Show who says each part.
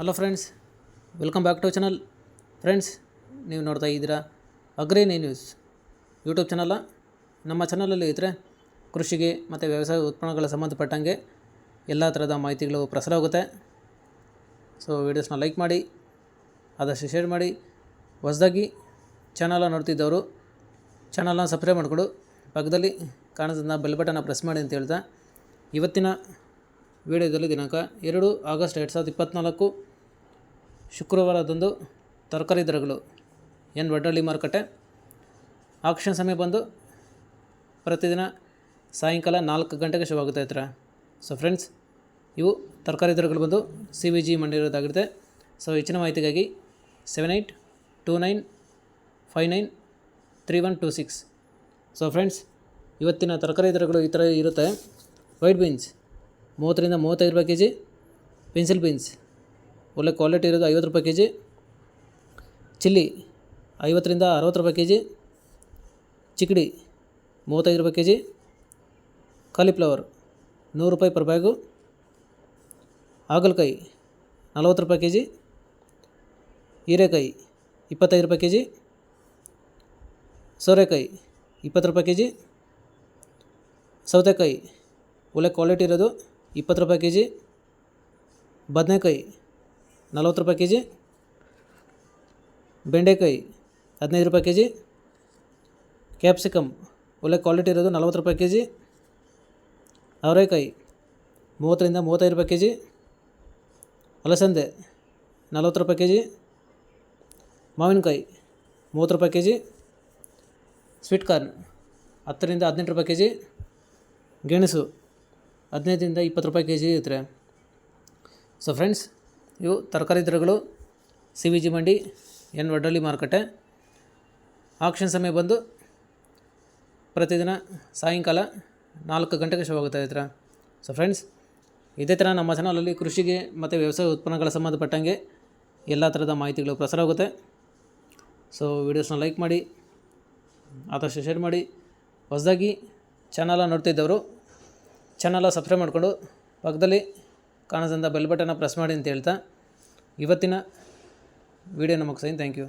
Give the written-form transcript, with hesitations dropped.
Speaker 1: Hello friends, welcome back to channel. Friends, ನೀವು ನೋಡ್ತಾ ಇದ್ದೀರಾ ಅಗ್ರಿನಿ ನ್ಯೂಸ್ ಯೂಟ್ಯೂಬ್ ಚಾನಲ್ಲ. ನಮ್ಮ ಚಾನಲಲ್ಲಿ ಇದ್ದರೆ ಕೃಷಿಗೆ ಮತ್ತು ವ್ಯವಸಾಯ ಉತ್ಪನ್ನಗಳ ಸಂಬಂಧಪಟ್ಟಂಗೆ ಎಲ್ಲ ಥರದ ಮಾಹಿತಿಗಳು ಪ್ರಸಾರ ಆಗುತ್ತೆ. ಸೊ ವೀಡಿಯೋಸ್ನ ಲೈಕ್ ಮಾಡಿ, ಆದಷ್ಟು ಶೇರ್ ಮಾಡಿ. ಹೊಸದಾಗಿ ಚಾನಲ್ನ ನೋಡ್ತಿದ್ದವರು ಚಾನಲ್ನ ಸಬ್ಸ್ಕ್ರೈಬ್ ಮಾಡಿಕೊಂಡು ಪಕ್ಕದಲ್ಲಿ ಕಾಣಿಸೋದನ್ನ ಬೆಲ್ ಬಟನ್ನ ಪ್ರೆಸ್ ಮಾಡಿ ಅಂತ ಹೇಳ್ತಾ, ಇವತ್ತಿನ ವಿಡಿಯೋದಲ್ಲಿ ದಿನಾಂಕ 2 ಆಗಸ್ಟ್ 2024 ಶುಕ್ರವಾರದಂದು ತರಕಾರಿ ದರಗಳು ವಡ್ಡಳ್ಳಿ ಮಾರುಕಟ್ಟೆ ಆಕ್ಷನ್ ಸಮಯ ಬಂದು ಪ್ರತಿದಿನ ಸಾಯಂಕಾಲ 4 ಗಂಟೆಗೆ ಶುರುವಾಗುತ್ತೆ ಹತ್ರ. ಸೊ ಫ್ರೆಂಡ್ಸ್, ಇವು ತರಕಾರಿ ದರಗಳು ಬಂದು CVG ಮಂಡಿರೋದಾಗಿರುತ್ತೆ. ಸೊ ಹೆಚ್ಚಿನ ಮಾಹಿತಿಗಾಗಿ 7829593126. ಸೊ ಫ್ರೆಂಡ್ಸ್, ಇವತ್ತಿನ ತರಕಾರಿ ದರಗಳು ಈ ಥರ ಇರುತ್ತೆ. ವೈಟ್ ಬೀನ್ಸ್ 30 ರಿಂದ 35 ರೂಪಾಯಿ kg, ಪೆನ್ಸಿಲ್ ಬೀನ್ಸ್ ಒಳ್ಳೆ ಕ್ವಾಲಿಟಿ ಇರೋದು 50 ರೂಪಾಯಿ kg, ಚಿಲ್ಲಿ 50 ರಿಂದ 60 ರೂಪಾಯಿ kg, ಚಿಕ್ಕಡಿ 35 ರೂಪಾಯಿ kg, ಕಾಲಿಫ್ಲವರ್ 100 ರೂಪಾಯಿ ಪರ್ ಬ್ಯಾಗು, ಹಾಗಲಕಾಯಿ 40 ರೂಪಾಯಿ kg, ಹೀರೆಕಾಯಿ 25 ರೂಪಾಯಿ kg, ಸೋರೆಕಾಯಿ 20 ರೂಪಾಯಿ kg, ಸೌತೆಕಾಯಿ ಒಳ್ಳೆ ಕ್ವಾಲಿಟಿ ಇರೋದು 20 ರೂಪಾಯಿ kg, ಬದನೆಕಾಯಿ 40 ರೂಪಾಯಿ kg, ಬೆಂಡೆಕಾಯಿ 15 ರೂಪಾಯಿ kg, ಕ್ಯಾಪ್ಸಿಕಮ್ ಒಳ್ಳೆ ಕ್ವಾಲಿಟಿ ಇರೋದು 40 ರೂಪಾಯಿ kg, ಅವರೆಕಾಯಿ 30 ರಿಂದ 35 ರೂಪಾಯಿ kg, ಅಲಸಂದೆ 40 ರೂಪಾಯಿ kg, ಮಾವಿನಕಾಯಿ 30 ರೂಪಾಯಿ kg, ಸ್ವೀಟ್ ಕಾರ್ನ್ 10 ರಿಂದ 18 ರೂಪಾಯಿ kg, ಗೆಣಸು 15 ರಿಂದ 20 ರೂಪಾಯಿ kg ಇರುತ್ತೆ. ಸೊ ಫ್ರೆಂಡ್ಸ್, ಇವು ತರಕಾರಿ ದರಗಳು CVG ಮಂಡಿ ವಡ್ಡಳ್ಳಿ ಮಾರುಕಟ್ಟೆ ಆಕ್ಷನ್ ಸಮಯ ಬಂದು ಪ್ರತಿದಿನ ಸಾಯಂಕಾಲ 4 ಗಂಟೆಗೆ ಶುರುವಾಗುತ್ತೆ ಹತ್ರ. ಸೊ ಫ್ರೆಂಡ್ಸ್, ಇದೇ ಥರ ನಮ್ಮ ಚಾನಲಲ್ಲಿ ಕೃಷಿಗೆ ಮತ್ತು ವ್ಯವಸಾಯ ಉತ್ಪನ್ನಗಳ ಸಂಬಂಧಪಟ್ಟಂಗೆ ಎಲ್ಲ ಥರದ ಮಾಹಿತಿಗಳು ಪ್ರಸಾರ ಆಗುತ್ತೆ. ಸೊ ವೀಡಿಯೋಸ್ನ ಲೈಕ್ ಮಾಡಿ, ಆದಷ್ಟು ಶೇರ್ ಮಾಡಿ. ಹೊಸದಾಗಿ ಚಾನಲ ನೋಡ್ತಿದ್ದವರು ಚಾನಲ ಸಬ್ಸ್ಕ್ರೈಬ್ ಮಾಡಿಕೊಂಡು ಪಕ್ಕದಲ್ಲಿ ಕಾಣಿಸೋಂಥ ಬೆಲ್ ಬಟನ್ನ ಪ್ರೆಸ್ ಮಾಡಿ ಅಂತ ಹೇಳ್ತಾ, ಇವತ್ತಿನ ವಿಡಿಯೋನ ಮುಗಿಸ್ತೀನಿ. Thank you.